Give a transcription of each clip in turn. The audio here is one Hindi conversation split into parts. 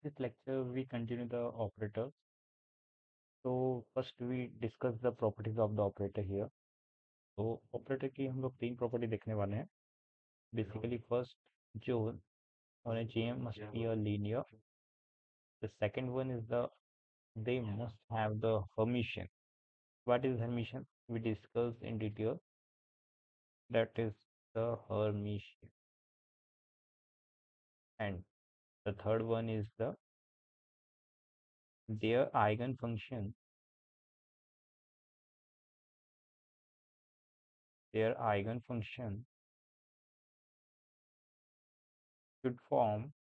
this lecture, we continue the operator. So first we discuss the properties of the operator here. तो ऑपरेटर की हम लोग तीन प्रॉपर्टी देखने वाले हैं. बेसिकली फर्स्ट जो होने चाहिए must be a linear. The second one is the they must have the Hermitian. What is Hermitian? We discussed in detail. That is the Hermitian. And the third one is the their eigenfunction. Their eigenfunction should form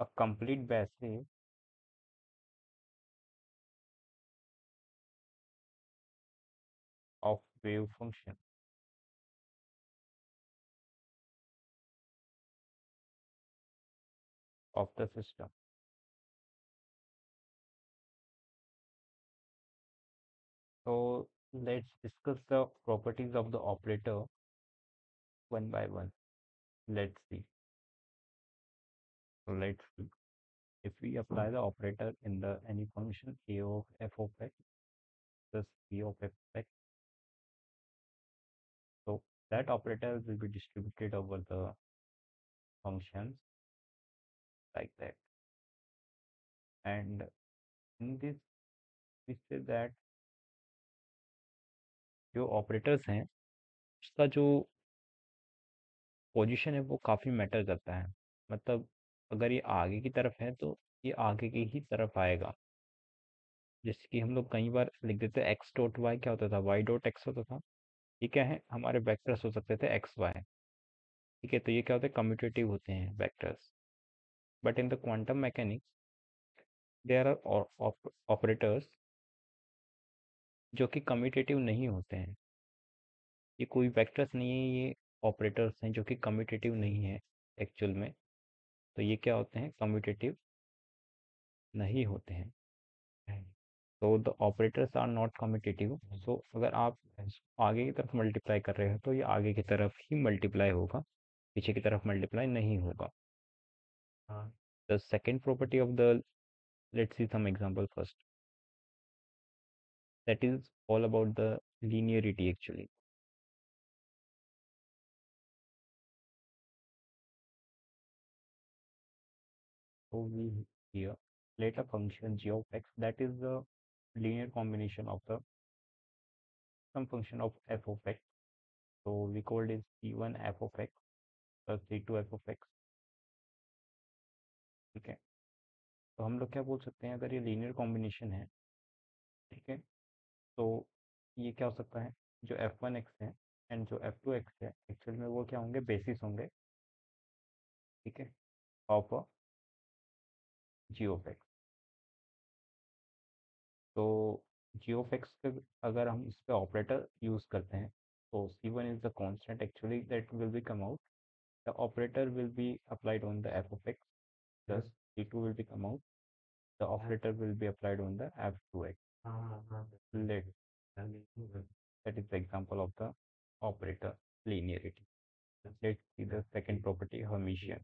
a complete basis of wave function of the system. So let's discuss the properties of the operator one by one. Let's see. So let's see. If we apply the operator in the any function a of f of x plus p of f of x, so that operator will be distributed over the functions like that. And in this, we say that जो ऑपरेटर्स हैं उसका जो पोजीशन है वो काफ़ी मैटर करता है. मतलब अगर ये आगे की तरफ है तो ये आगे की ही तरफ आएगा. जैसे कि हम लोग कई बार लिख देते हैं एक्स डॉट वाई. क्या होता था? वाई डॉट एक्स होता था. ये क्या है? हमारे वेक्टर्स हो सकते थे एक्स वाई. ठीक है, तो ये क्या होते हैं? कम्यूटेटिव होते हैं vectors. But in the quantum mechanics there are operators जो कि कम्यूटेटिव नहीं होते हैं. ये कोई वेक्टर्स नहीं है, ये ऑपरेटर्स हैं जो कि कम्यूटेटिव नहीं है एक्चुअल में. तो ये क्या होते हैं? कम्यूटेटिव नहीं होते हैं. तो the operators are not commutative. So अगर आप आगे की तरफ मल्टीप्लाई कर रहे हो तो ये आगे की तरफ ही मल्टीप्लाई होगा, पीछे की तरफ मल्टीप्लाई नहीं होगा. The second property of the, let's see some example first. That is all about the linearity actually. So we here let a function g of x that is the linear combination of the some function of f of x. So we called it c1 f of x plus c2 f of x. ठीक है, तो हम लोग क्या बोल सकते हैं अगर ये लीनियर कॉम्बिनेशन है. ठीक है, तो ये क्या हो सकता है? जो f1x है एंड जो f2x है एक्चुअल में वो क्या होंगे? बेसिस होंगे. ठीक है, ऑफ जी ऑफ एक्स. तो जी ऑफ एक्स के अगर हम इस पे ऑपरेटर यूज़ करते हैं तो c1 is the constant actually that will be come out. The operator will be applied on the f of x plus c2 will be come out. The operator will be applied on the f2x. Let that is the example of the operator linearity. Let's see the second property, Hermitian.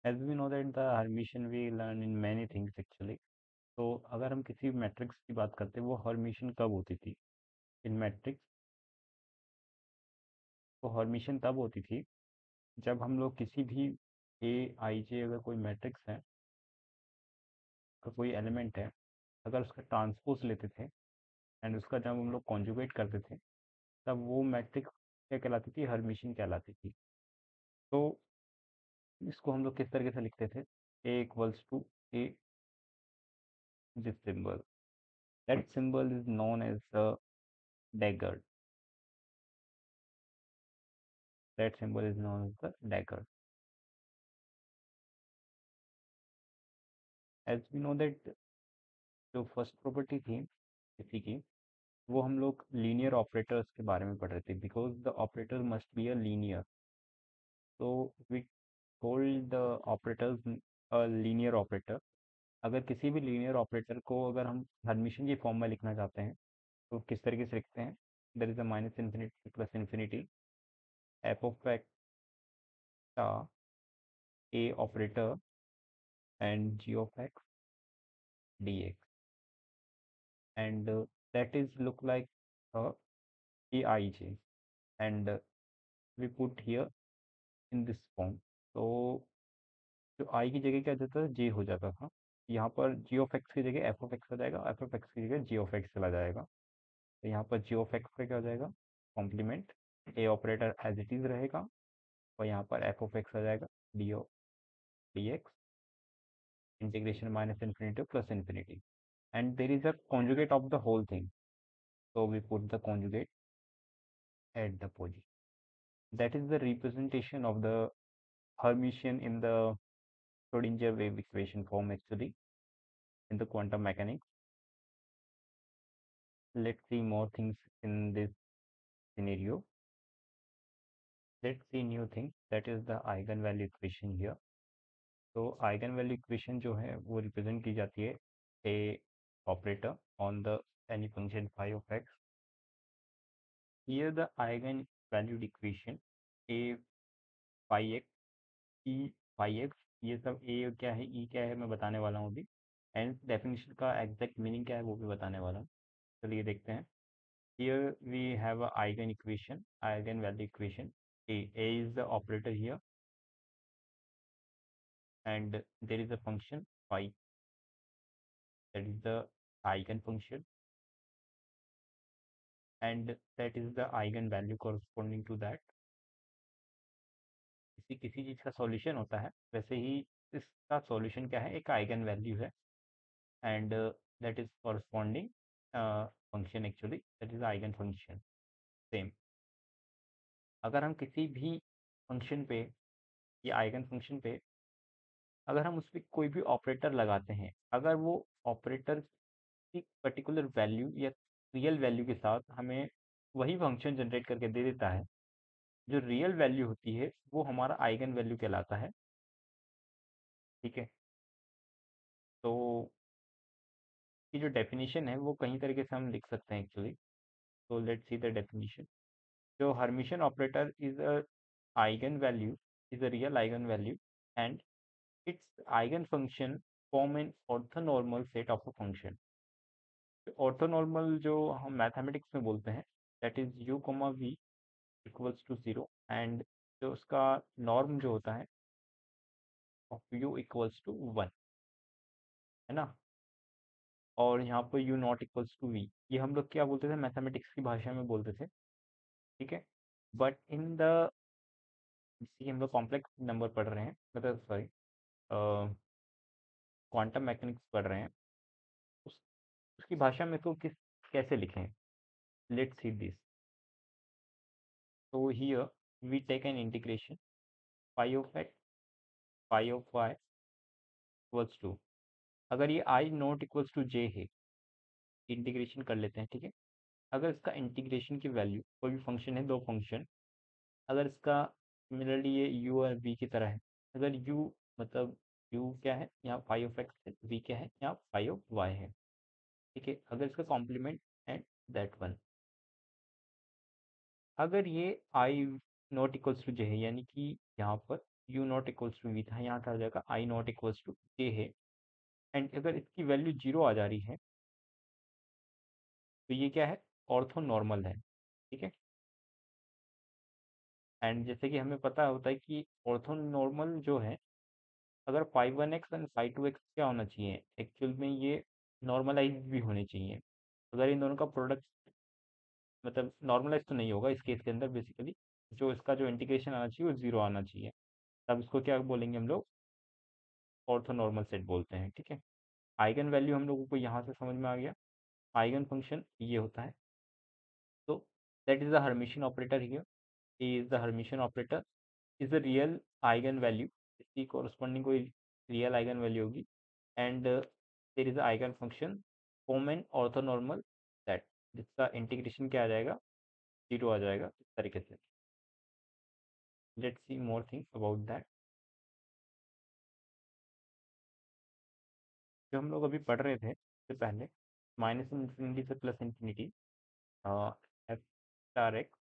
As we know that the Hermitian we learn in many things actually. तो अगर हम किसी मैट्रिक्स की बात करते हैं वो हर्मिशन कब होती थी इन मैट्रिक्स? तो हर्मिशन तब होती थी जब हम लोग किसी भी ए आई जे अगर कोई मैट्रिक्स है का कोई एलिमेंट है, अगर उसका ट्रांसपोज लेते थे एंड उसका जब हम लोग कॉन्जुगेट करते थे तब वो मैट्रिक्स क्या कहलाती थी? हर्मिशन कहलाती थी. तो इसको हम लोग किस तरीके से लिखते थे? A equals to A, this symbol. That symbol is known as the dagger. That symbol is known as the dagger. As we know that जो फर्स्ट प्रॉपर्टी थी इसी की, वो हम लोग लीनियर ऑपरेटर्स के बारे में पढ़ रहे थे. Because the operator must be a linear, तो we called the operators a linear operator. अगर किसी भी लीनियर ऑपरेटर को अगर हम हर्मिशन की फॉर्म में लिखना चाहते हैं तो किस तरीके से लिखते हैं? There is a minus infinity plus infinity f of x delta a operator and g of x dx, and that is look like a aij, and we put here in this form. तो जो i की जगह क्या जाता था, j हो जाता था। यहाँ पर g of x की जगह f of x आ जाएगा, f of x की जगह g of x चला जाएगा। तो यहाँ पर g of x का क्या हो जाएगा, complement a operator as it is रहेगा, और यहाँ पर f of x आ जाएगा d dx integration minus infinity two plus infinity, and there is a conjugate of the whole thing, so we put the conjugate at the position. That is the representation of the Hermitian in the Schrodinger wave equation form actually in the quantum mechanics. Let's see more things in this scenario. Let's see new thing, that is the eigenvalue equation here. तो eigenvalue equation जो है वो रिप्रेजेंट की जाती है a operator on the any function phi of x. Here the eigenvalued equation a phi x e phi x, ये सब a क्या है e क्या है मैं बताने वाला हूँ अभी, एंड डेफिनेशन का एग्जैक्ट मीनिंग क्या है वो भी बताने वाला हूँ। चलिए देखते हैं। Here we have a eigen equation, eigenvalue equation. A is the operator here, and there is a function phi, that is the eigen function, and that is the eigenvalue corresponding to that. किसी किसी चीज़ का सॉल्यूशन होता है, वैसे ही इसका सॉल्यूशन क्या है, एक आइगन वैल्यू है, and that is corresponding function actually, that is eigen function. Same, अगर हम किसी भी फंक्शन पे या आइगन फंक्शन पे अगर हम उस पर कोई भी ऑपरेटर लगाते हैं, अगर वो ऑपरेटर की पर्टिकुलर वैल्यू या रियल वैल्यू के साथ हमें वही फंक्शन जनरेट करके दे देता है, जो रियल वैल्यू होती है वो हमारा आइगन वैल्यू कहलाता है। ठीक है, तो ये जो डेफिनेशन है वो कई तरीके से हम लिख सकते हैं एक्चुअली। तो लेट्स सी द डेफिनेशन। जो hermitian operator is a eigen value, is a real eigen value, and its eigenfunction form an orthonormal set of a function. Orthonormal जो हम मैथमेटिक्स में बोलते हैं, that is u comma v equals to 0, and जो उसका नॉर्म जो होता है ऑफ u इक्वल्स टू 1, है ना, और यहाँ पर u not equals to v, ये हम लोग क्या बोलते थे, मैथमेटिक्स की भाषा में बोलते थे। ठीक है, बट इन द हम लोग कॉम्प्लेक्स नंबर पढ़ रहे हैं, मतलब सॉरी क्वांटम मैकेनिक्स पढ़ रहे हैं, उस उसकी भाषा में तो किस कैसे लिखें, let's see this. So here we take an integration phi of x phi of y equals to, अगर ये i not equals to j है, इंटीग्रेशन कर लेते हैं। ठीक है, अगर इसका इंटीग्रेशन की वैल्यू, कोई भी फंक्शन है, दो फंक्शन, अगर इसका सिमिलरली ये u और v की तरह है, अगर u मतलब u क्या है यहाँ फाई ऑफ एक्स है, v क्या है यहाँ फाई ऑफ वाई है। ठीक है, अगर इसका कॉम्प्लीमेंट एंड दैट वन, अगर ये i not equals to j है, यानी कि यहाँ पर u not equals to v था, यहाँ था, आ जाएगा i not equals to j है, एंड अगर इसकी वैल्यू जीरो आ जा रही है, तो ये क्या है, ऑर्थो नॉर्मल है। ठीक है, एंड जैसे कि हमें पता होता है कि ऑर्थो नॉर्मल जो है, अगर five one x and five two x क्या होना चाहिए, एक्चुअल में ये नॉर्मलाइज भी होने चाहिए। अगर इन दोनों का प्रोडक्ट मतलब नॉर्मलाइज तो नहीं होगा इस केस के अंदर, बेसिकली जो इसका जो इंटीग्रेशन आना चाहिए वो जीरो आना चाहिए, तब इसको क्या बोलेंगे हम लोग, ऑर्थोनॉर्मल सेट बोलते हैं। ठीक है, आइगन वैल्यू हम लोगों को यहाँ से समझ में आ गया, आइगन फंक्शन ये होता है। तो that is the hermitian operator here, is the hermitian operator is the real eigen value, इसकी कोरस्पॉन्डिंग कोई रियल आइगन वैल्यू होगी, and there is eigen function form an orthonormal set, जिसका इंटीग्रेशन क्या आ जाएगा, जीरो आ जाएगा, इस तरीके से। Let's see more things about that. जो हम लोग अभी पढ़ रहे थे इससे पहले, माइनस इन्फिनिटी से plus infinity, f star x